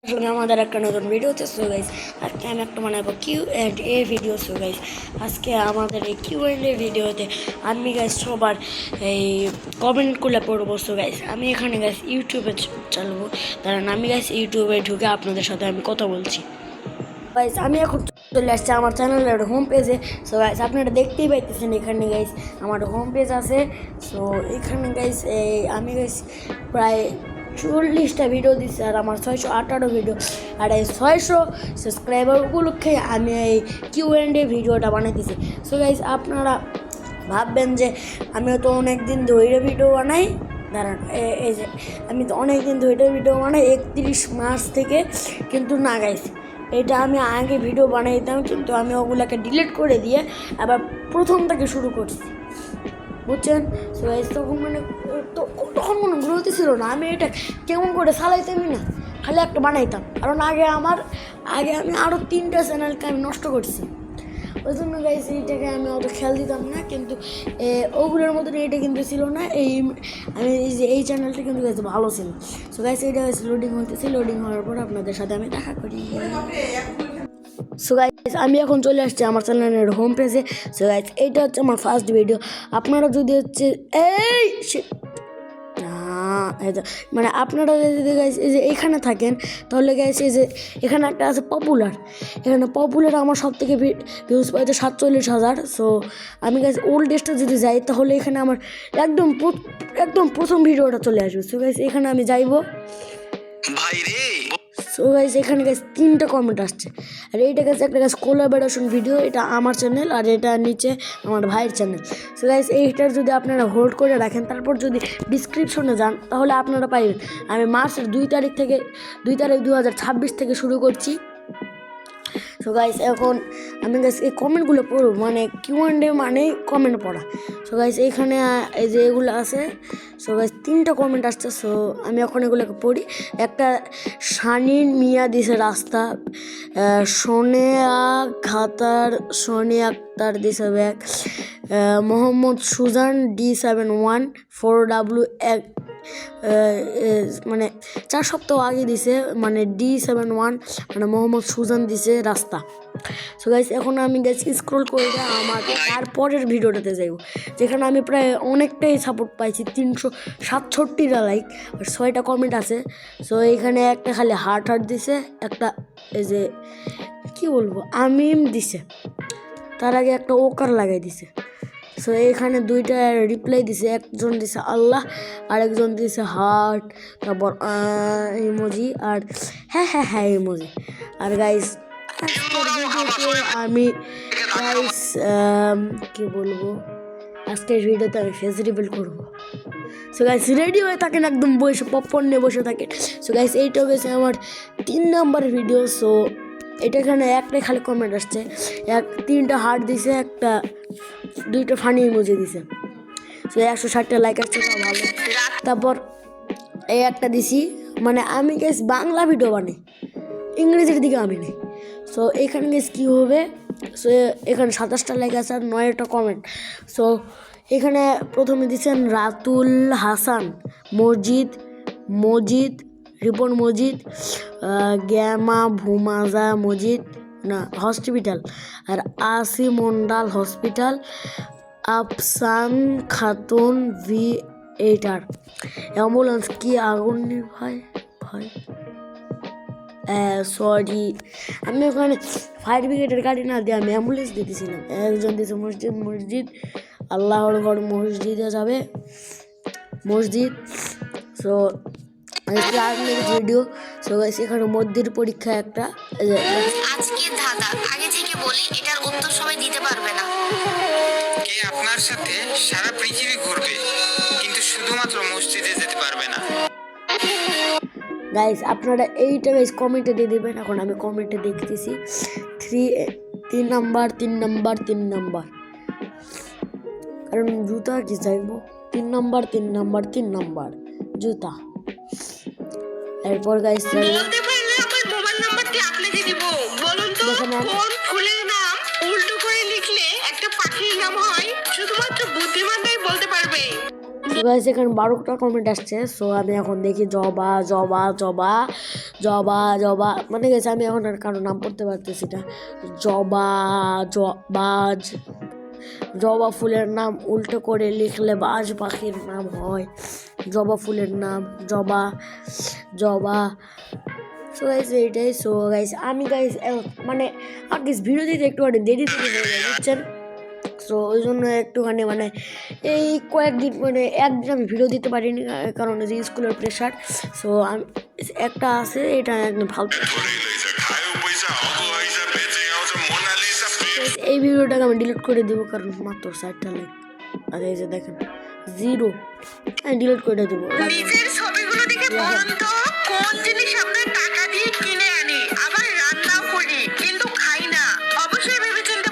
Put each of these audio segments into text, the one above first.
আমাদের একটা নতুন ভিডিওতে সো গাইস আজকে আমি একটা বানাবো Q&A ভিডিও। সো গাইস আজকে আমাদের এই Q&A ভিডিওতে আমি গাইস সবার এই কমেন্টগুলো পড়বো। সো গাইস আমি এখানে গাইস ইউটিউবে চালাবো, কারণ আমি গাইস ইউটিউবে ঢুকে আপনাদের সাথে আমি কথা বলছি। গাইস আমি এখন চলে আসছি আমার চ্যানেলের হোম পেজে। সো গাইস আপনারা দেখতেই পাইতেছেন এখানে গাইস আমার হোম পেজ আছে। সো এখানে গাইস আমি গাইস প্রায় 40টা ভিডিও দিচ্ছি আর আমার 618 ভিডিও, আর এই 600 সাবস্ক্রাইবার উপলক্ষে আমি এই Q&A ভিডিওটা বানাইতেছি। সো গাইস আপনারা ভাববেন যে আমি তো অনেক দিন ধরে ভিডিও বানাই, দাঁড়ান এই যে আমি তো অনেক দিন ধরে ভিডিও বানাই 31 মার্চ থেকে, কিন্তু না গাইস এটা আমি আগে ভিডিও বানাইতাম, কিন্তু আমি ওগুলোকে ডিলিট করে দিয়ে আবার প্রথম থেকে শুরু করছি, বুঝছেন? সো গাইস তখন কোনো গ্রোথই ছিল না, আমি এটা কেমন করে চালাইতামই না, খালি একটা বানাইতাম। কারণ আগে আমি আরও 3টা চ্যানেলকে আমি নষ্ট করছি, ওই জন্য গাইস এইটাকে আমি অত খেয়াল দিতাম না। কিন্তু ওগুলোর মতন এটা কিন্তু ছিল না, আমি এই চ্যানেলটা কিন্তু গাইস ভালো ছিল। সো গাইস এটা গাইস লোডিং হইতেছে, লোডিং হওয়ার পর আপনাদের সাথে আমি দেখা করি। সো গাইস আমি এখন চলে আসছি আমার চ্যানেলের হোম পেজে। সো গাইস এইটা হচ্ছে আমার ফার্স্ট ভিডিও। আপনারা যদি হচ্ছে মানে আপনারা যদি গাইস এই যে এখানে থাকেন, তাহলে গাইস এই যে এখানে একটা আছে পপুলার, এখানে পপুলার আমার সব থেকে ভিউজ পাইতে 47,000। সো আমি গাইস ওল্ডেস্টে যদি যাই, তাহলে এখানে আমার একদম প্রথম ভিডিওটা চলে আসবে। সো গাইস এখানে আমি যাইবো। সো গাইস এখানে গাইস 3টা কমেন্ট আসছে, আর এইটা গাইস একটা গাইস কোলাবোরেশন ভিডিও, এটা আমার চ্যানেল আর এটা নিচে আমার ভাইয়ের চ্যানেল। সো গাইস এইটার যদি আপনারা হোল্ড করে রাখেন, তারপর যদি ডিসক্রিপশনে যান, তাহলে আপনারা পাইবেন। আমি মার্চের 2 তারিখ 2026 থেকে শুরু করছি। সো গাইস এখন আমি গাইস এই কমেন্টগুলো পড়ব, মানে Q&A মানে কমেন্ট পড়া। সো গাইস এইখানে এই যে এগুলো আছে। সো গাইস 3টা কমেন্ট আসছে। সো আমি এখন এগুলোকে পড়ি। একটা শানিন মিয়া দিছে রাস্তা, সোনে আক্তার দিছে bag, Mohammad Suzanne D71 4W মানে 4 সপ্তাহ আগে দিছে, মানে D71 মানে মোহাম্মদ সুজান দিছে রাস্তা। সো গাইস এখন আমি গাইস স্ক্রল করে আমার তারপরের ভিডিওটাতে যাইব, যেখানে আমি প্রায় অনেকটাই সাপোর্ট পাইছি, 367টা লাইক আর 6টা কমেন্ট আছে। সো এইখানে একটা খালি হার্ট দিছে, একটা এই যে কি বলবো আমিম দিছে, তার আগে একটা ওকার লাগাই দিছে। সো এইখানে 2টা রিপ্লাই দিছে, একজন দিছে আল্লাহ আর একজন দিছে হার্ট, তারপর ইমোজি আর হ্যাঁ ইমোজি। আর গাইস আমি গাইস কি বলবো, আজকের ভিডিওতে আমি ফেস রিভিল করবো। সো গাইস রেডি হয়ে থাকেন, একদম বসে পপকর্ন নিয়ে বসে থাকেন। সো গাইস এইটা গেছে আমার 3 নম্বরের ভিডিও। সো এটা এখানে একটাই খালি কমেন্ট আসছে, 3টা হার্ট দিছে, 2টা ফানি ইমোজি দিছে। সো 160টা লাইক আসছে, ভালো। তারপর এই একটা দিছি, মানে আমি গাইস বাংলা ভিডিও বানাই, ইংরেজির দিকে আমি নেই। সো এখানে গাইস কী হবে, সো এখানে 27টা লাইক আছে আর 9টা কমেন্ট। সো এখানে প্রথমে দিচ্ছেন রাতুল হাসান, মজিদ রিপন মজিদ, গ্যামা ভুমাজা মজিদ না হসপিটাল, আর আসি মন্ডাল হসপিটাল, আফসান খাতুন V8R অ্যাম্বুলেন্স কি আগুন ভাই সরি, আমি ওখানে ফায়ার ব্রিগেডের গাড়ি না দিয়ে আমি অ্যাম্বুলেন্স দিতেছিলাম। একজন দিয়েছে মসজিদ আল্লাহর ঘর মসজিদে যাবে মসজিদ। So video. সো গাইস এখানে মধ্যের পরীক্ষা একটা আজকে ধাঁধা আগে থেকে বলি, এটার উত্তর সবাই দিতে পারবে না। কে আপনার সাথে সারা পৃথিবী ঘুরবে কিন্তু শুধুমাত্র মসজিদে যেতে পারবে না? গাইস আপনারা এইটা গাইস কমেন্টে দিয়ে দেবেন। এখন আমি কমেন্টে দেখতেছি 3 নাম্বার, কারণ জুতা কি চাইবো, 3 নাম্বার জুতা। এরপর গাইস বলতে পারলে আমার মোবাইল নাম্বারটি আপনাকে দিব। বলুন তো কোন ফুলের নাম উল্টো করে লিখলে একটা পাখির নাম হয়? শুধুমাত্র বুদ্ধিমানরাই বলতে পারবে। গাইস এখানে 12টা কমেন্ট আসছে। সো আমি এখন দেখি জবা জবা জবা জবা জবা মানে গেছে, আমি এখন আর কারো নাম পড়তে পারতেছি না। জবা বাজ, জবা ফুলের নাম উল্টো করে লিখলে বাজ পাখির নাম হয়। জবা ফুলের নাম জবা জবা। সো গাইস এইটাই। সো গাইস আমি গাইস মানে আর গাইস ভিডিও দিতে একটু দেরি হয়ে যায় বুঝছেন। সো ওই জন্য একটুখানি মানে এই কয়েকদিন মানে একদিন আমি ভিডিও দিতে পারিনি, কারণ যে স্কুলের প্রেশার। সো আমি একটা আছে এটা একদম ভালো। এই ভিডিওটাকে আমি ডিলিট করে দেবো, কারণ মাত্র 60টা লাইক। আর এই যে দেখেন 0, আমি ডিলিট করে দেবো। নিজের ছবিগুলো দেখে বলুন তো কোন জিনিস আমরা টাকা দিয়ে কিনে আনি আবার রান্নাও করি কিন্তু খাই না? অবশ্যই ভেবেচিন্তে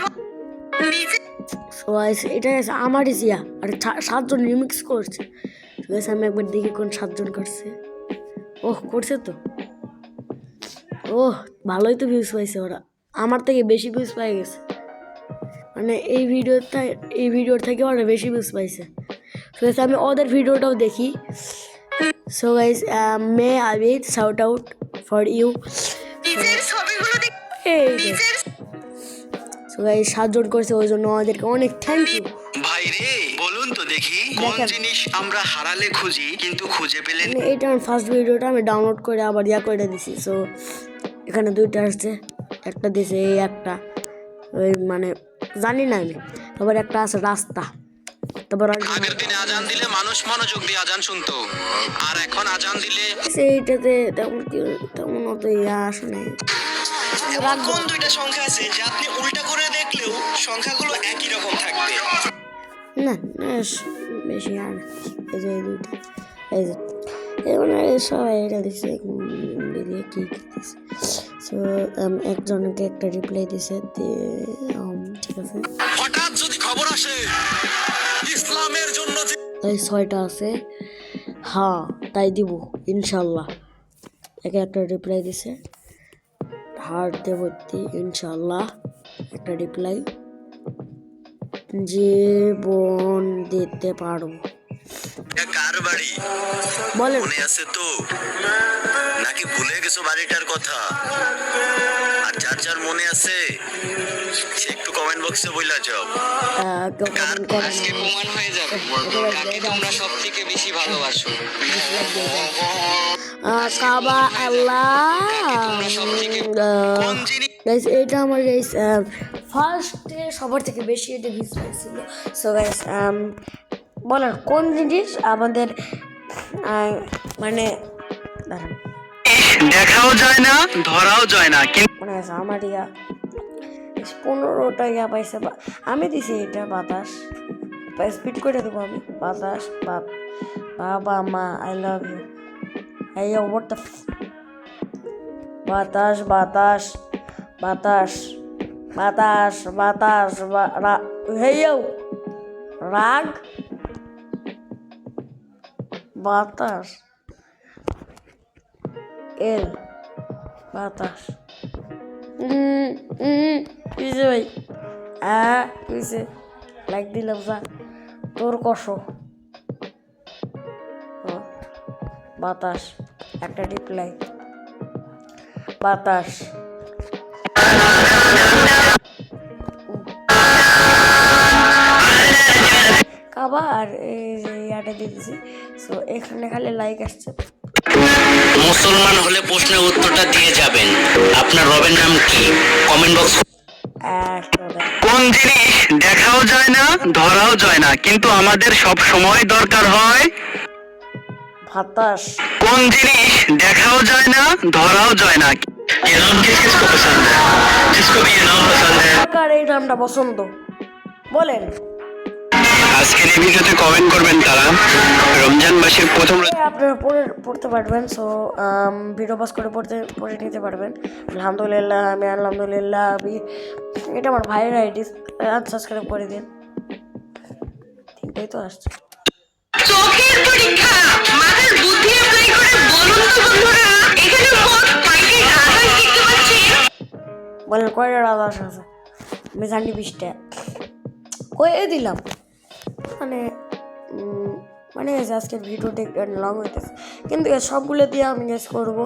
নিজে। সো এটা আমারই জিয়া আর 7জন রিমিক্স করছে। আমি একবার দেখি কোন 7জন করছে। ওহ করছে তো, ওহ ভালোই তো ভিউজ পাইছে ওরা, আমার থেকে বেশি ভিউজ পাই গেছে। মানে এই ভিডিওর থেকে ওরা বেশি ভিউজ পাইছে। সো আমি ওদের ভিডিওটাও দেখি। So guys may Abid shout out for you. নিজের ছবিগুলো দেখে সো গাইস 7জন করছে, ওই জন্য ওদেরকে অনেক থ্যাংক ইউ। ভাই রে বলুন তো দেখি কোন জিনিস আমরা হারালে খুঁজি কিন্তু খুঁজে পেলে না? এইটা আমার ফার্স্ট ভিডিওটা আমি ডাউনলোড করে আবার করে দিছি। সো এখানে 2টা আসছে, একটা দিছে এই একটা ওই মানে জানি না আমি, আবার একটা আছে রাস্তা। তারপর আগের দিনে আজান দিলে মানুষ মনোযোগ দিয়ে আজান শুনতো, আর এখন আজান দিলে এইটাতে তেমন অত আসে নাই। কোন 2টা সংখ্যা আছে যে আপনি উল্টা করে দেখলেও সংখ্যাগুলো একই রকম থাকবে? না বেশি আর না। এই যে 2টা, এই যে মানে সবাই এটা দিচ্ছে কি দিচ্ছে। সো একজনকে একটা রিপ্লাই দিছে, ঠিক আছে। হঠাৎ যদি খবর আসে ইসলামের জন্য এই 6টা আছে, হ্যাঁ তাই দিব ইনশাল্লাহ। একে একটা রিপ্লাই দিছে, হার্ট দেবতী ইনশাল্লাহ একটা রিপ্লাই, জীবন দিতে পারবো। কার বাড়ি বলেন মনে আছে তো, নাকি ভুলে গেছো বাড়িটার কথা? আর যার যার মনে আছে সে একটু কমেন্ট বক্সে বইলা যাও। আজকে প্রমাণ হয়ে যাবে কাকে তোমরা সবথেকে বেশি ভালোবাসো। কাবা আল্লাহ। কোন জিনিস গাইস এটা আমার গাইস ফার্স্টে সবার থেকে বেশি এটা ভিউজ পাইছিল। সো গাইস বলেন কোন জিনিস আমাদের মানে দেখাও যায় না ধরাও যায় না কিন্তু মনে আছে আমার 15টা পাইছে। আমি দিছি এটা বাতাস, স্পিড করে দেবো আমি। বাতাস বাবা মা আই লাভ ইউ। এই হোয়াট দ্য বাতাস বাতাস বাতাস বাতাস বাতাস হেইও রাগ বাতাস এল বাতাস। কিসে ভাই কিসে লাইক দিলাম যা তোর কষো। বাতাস একটা রিপ্লাই বাতাস। আবার ইয়াটা দিতেছি। সো এখানে খালি লাইক আসছে। মুসলমান হলে প্রশ্নের উত্তরটা দিয়ে যাবেন। আপনার রবের নাম কি? Comment box. কোন জিনিস দেখাও যায় না ধরাও যায় না কিন্তু আমাদের সব সময় দরকার হয়? বাতাস। কোন জিনিস দেখাও যায় না ধরাও যায় না? ये नाम किसको पसंद है? जिसको भी ये नाम पसंद है কার এই নামটা পছন্দ বলেন। আজকের এই ভিডিওতে কমেন্ট করবেন তারা রমজান মাসের প্রথম আপনারা পড়তে পারবেন। সো ভিডিও পাস করে পড়ে নিতে পারবেন। আলহামদুলিল্লাহ আমি আলহামদুলিল্লাহ আমি এটা আমার ভাইয়ের আইডি, সাবস্ক্রাইব করে দিন। তিনটাই তো আসছে। চোখের পরীক্ষা মাথার বুদ্ধি অ্যাপ্লাই করে বলুন তো বন্ধুরা এখানে মোট 5টি রাজা দেখতে পাচ্ছি। বলেন কয়টা রাজা আছে? আমি জানি 20টা কয়ে দিলাম। মানে মানে guys, আজকের ভিডিওটা একটু লং হইতেছে, কিন্তু guys, সবগুলো দিয়ে আমি guys করবো,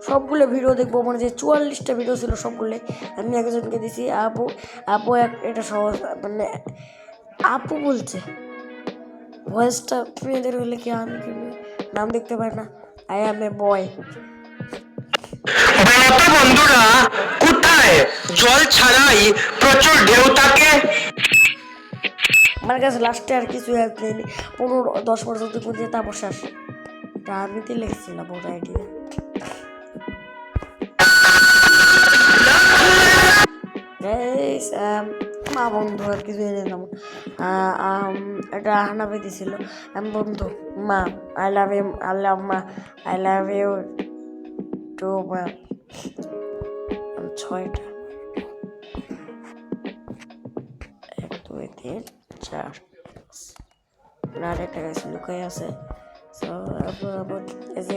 সবগুলো ভিডিও দেখবো। মানে যে 44টা ভিডিও ছিল সবগুলোই আমি একজনকে দিছি। আপু এটা সহজ, মানে আপু বলছে ভয়েসটা মেয়েদের হলে কি আমি নাম দেখতে পাই না। আই এম এ বয়। বন্ধুরা কোথায় জল ছাড়াই প্রচুর ঢেউ থাকে। আমার কাছে লাস্টে আর কিছু হেল্প নেই, 15-10 পর্যন্ত খুঁজে তারপর শেষ। এটা আমি তো লিখছিলাম ওর আইডিয়া। মা বন্ধু আর কিছু এনে দাম, এটা হানাবে দিছিল। আমি বন্ধু মা, আই লাভ ইউ, আল্লাহ মা, আই লাভ ইউ টু মা। 6টা 1 2 3 4 আর একটা গাছ লুকাই আছে।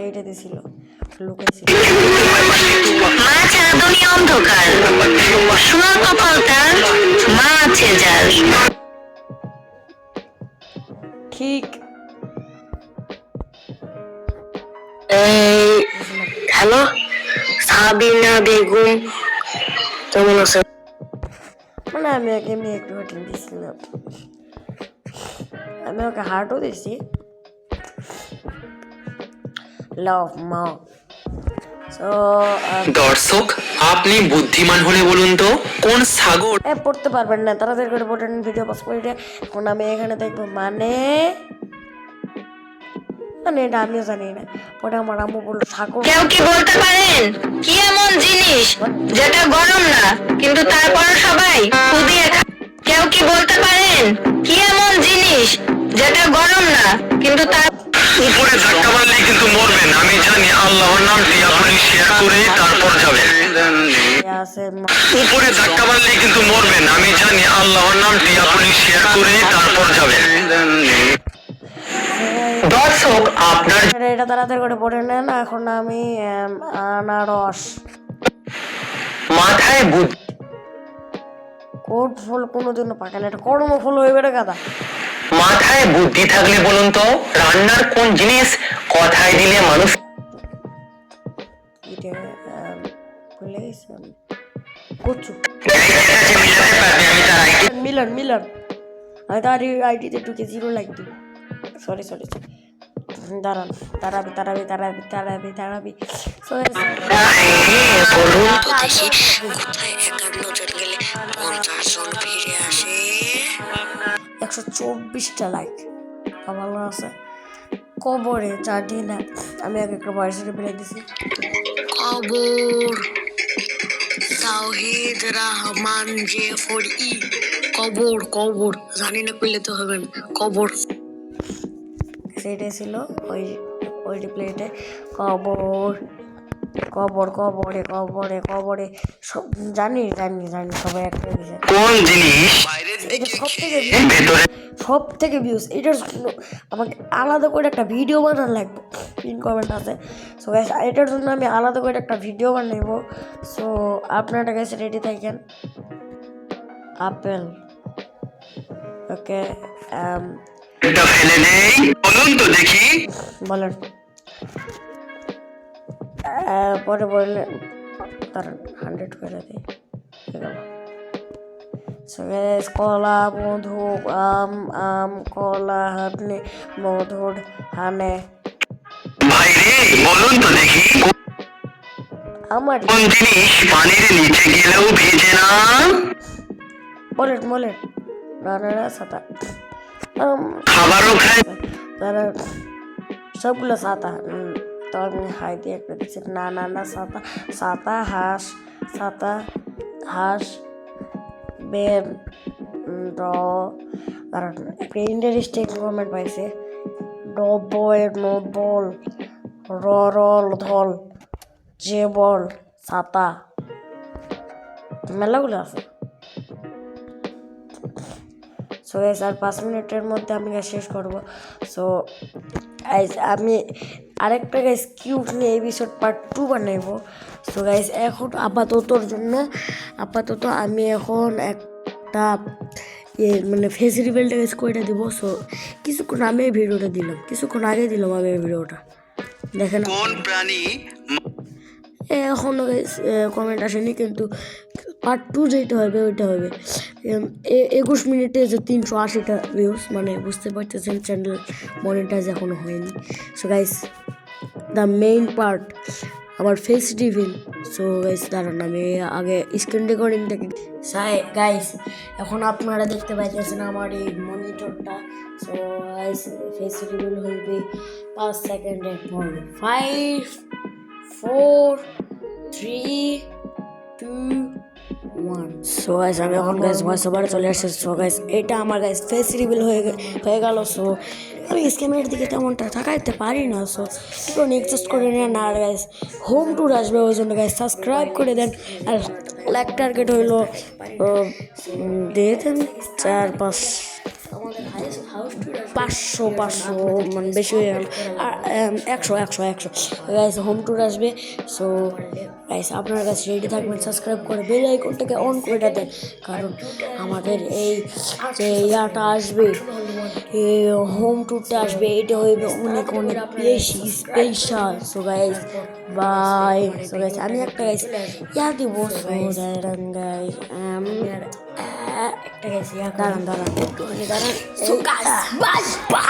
এইটা দিছিল লুকাইছিল। মা ছাড়া দুনিয়া অন্ধকার, সোনার কপালটা মা আছে যার। ঠিক হ্যালো সাবিনা বেগম, কেমন আছেন? মানে আমি ওকে এমনি একটু হাটিং দিয়েছিলাম, আমি ওকে হার্টও দিয়েছি। লাভ মা। দর্শক আপনি বুদ্ধিমান হলে বলুন তো কোন সাগর পড়তে পারবেন না, তাড়াতাড়ি করে পড়েন, ভিডিও পজ করে। এখন আমি এখানে দেখবো মানে এটা আমিও জানি না। পরে আমার আম্মু বললো সাগর। কেউ কি বলতে পারেন কি এমন জিনিস যেটা গরম না কিন্তু তারপর সবাই কুদিয়ে খায়? কেউ কি বলতে পারেন কি এমন জিনিস যেটা গরম না কিন্তু তার উপরে ধাক্কা মারলেই কিন্তু মরবেন, আমি জানি। আল্লাহর নামটি আপনি শেয়ার করে তারপর যাবেন। আছে উপরে ধাক্কা মারলেই কিন্তু মরবেন, আমি জানি। আল্লাহর নামটি আপনি শেয়ার করে তারপর যাবেন। দর্শক আপনার এটা তাড়াতাড়ি করে পড়ে নেন। এখন আমি আনারস। মাথায় বুদ্ধি কোট ফুল কোনোদিনও পাকে না, এটা কর্ম ফুল হয়ে বেড়ে গাদা। মাথায় বুদ্ধি থাকলে বলুন তো রান্নার কোন জিনিস কথায় দিলে মানুষ এটা ভুলে গেছি আমি। কচু। মিলন আমি তার আইডিতে ঢুকে 0 লাইক দিব। সরি দাঁড়ান, তারাবি। কোথায় 51 জন গেলে 50 জন ফিরে আসে। 124টা লাইক, ভালো আছে। কবরে জানি না, আমি আগে একটা বয়সে বেড়ে দিছি। কবর তাওহীদ রহমান জেফরি। কবর জানি না করলে তো হবে না। কবর সেটাই ছিল ওই রিপ্লেতে। কবরে সব জানি সবাই একটা দিছে। কোন জিনিস এটা সব থেকে ভিউজ। এটার জন্য আমাকে আলাদা করে একটা ভিডিও বানানো লাগবে, পিন কমেন্ট আছে। সো গাইস এটার জন্য আমি আলাদা করে একটা ভিডিও বানাবো। সো আপনারা গাইস রেডি থাকেন। আপেল, ওকে। এটা ফেলে নেই, বলুন তো দেখি। বলেন পরে বললেন, কারণ 100 করে দিই। কলা, মধু, আম কলা হানে, মধুর হানে। ভাই রে, বলুন তো দেখি। আমার কোন জিনিস পানির নিচে গেলেও ভিজে না? বলেন না ছাতা। খাবারও খায়। তারা সবগুলো ছাতা। তো আমি হাই দিয়ে একটা দিচ্ছি। না ছাতা হাঁস বেম একটা ইন্টারেস্টিং কমেন্ট পাইছে। নবল রল ধল যে বল ছাতা, মেলাগুলো আছে। সো গাইস আর 5 মিনিটের মধ্যে আমি শেষ করব। সো গাইস আমি আরেকটা গাইস কিউট নিয়ে এপিসোড পার্ট 2 বানাইবো। সো গাইস এখন আপাতত আমি এখন একটা মানে ফেস রিভিলটা গাইস কইটা দিব। সো কিছুক্ষণ আমি এই ভিডিওটা দিলাম, কিছুক্ষণ আগে দিলাম আমি এই ভিডিওটা, দেখেন। কোন প্রাণী এখনও কমেন্ট আসেনি, কিন্তু পার্ট 2 যেটা হবে ওইটা হবে 21 মিনিটে যে 380টা ভিউজ, মানে বুঝতে পারতেছেন চ্যানেল মনিটাইজ এখনো হয়নি। So guys the main part আমার ফেস রিভিল। সো গাইস দাঁড়ান আমি আগে স্ক্রিন রেকর্ডিং থেকে গাইস এখন আপনারা দেখতে পাইতেছেন আমার এই মনিটরটা। সো গাইস ফেস রিভিল হইবে 5 সেকেন্ডের পর। 5 4 3 2 1। সো গাইস আমি এখন গাইস ভয়েস ওভারে চলে আসছে। সো গাইস এটা আমার গাইস ফেস রিভিল হয়ে গেল। সো আমি স্ক্যামের দিকে তেমনটা তাকাইতে পারি না, সো একটু নেক্সট করে নেন। আর গাইস হোম ট্যুর আসবে, ওই জন্য গাইস সাবস্ক্রাইব করে দেন। আর লাইক টার্গেট হইলো দিয়ে দেন 4-5 500 মানে বেশি হয়ে গেল। আর 100 গাইস হোম ট্যুর আসবে। সো গাইস আপনার কাছে রেডি থাকবেন, সাবস্ক্রাইব করে বেল আইকনটাকে অন করে দেন, কারণ আমাদের এই যে ইয়াটা আসবে, হোম ট্যুরটা আসবে, এটা হইবে অনেক অনেক বেশি special. So guys bye. So guys আমি একটা গাইস ইয়া দিব। সো দাঁড়ান গাইস একটা গাইস ইয়া দাঁড়ান একটু দাঁড়ান। So guys bye.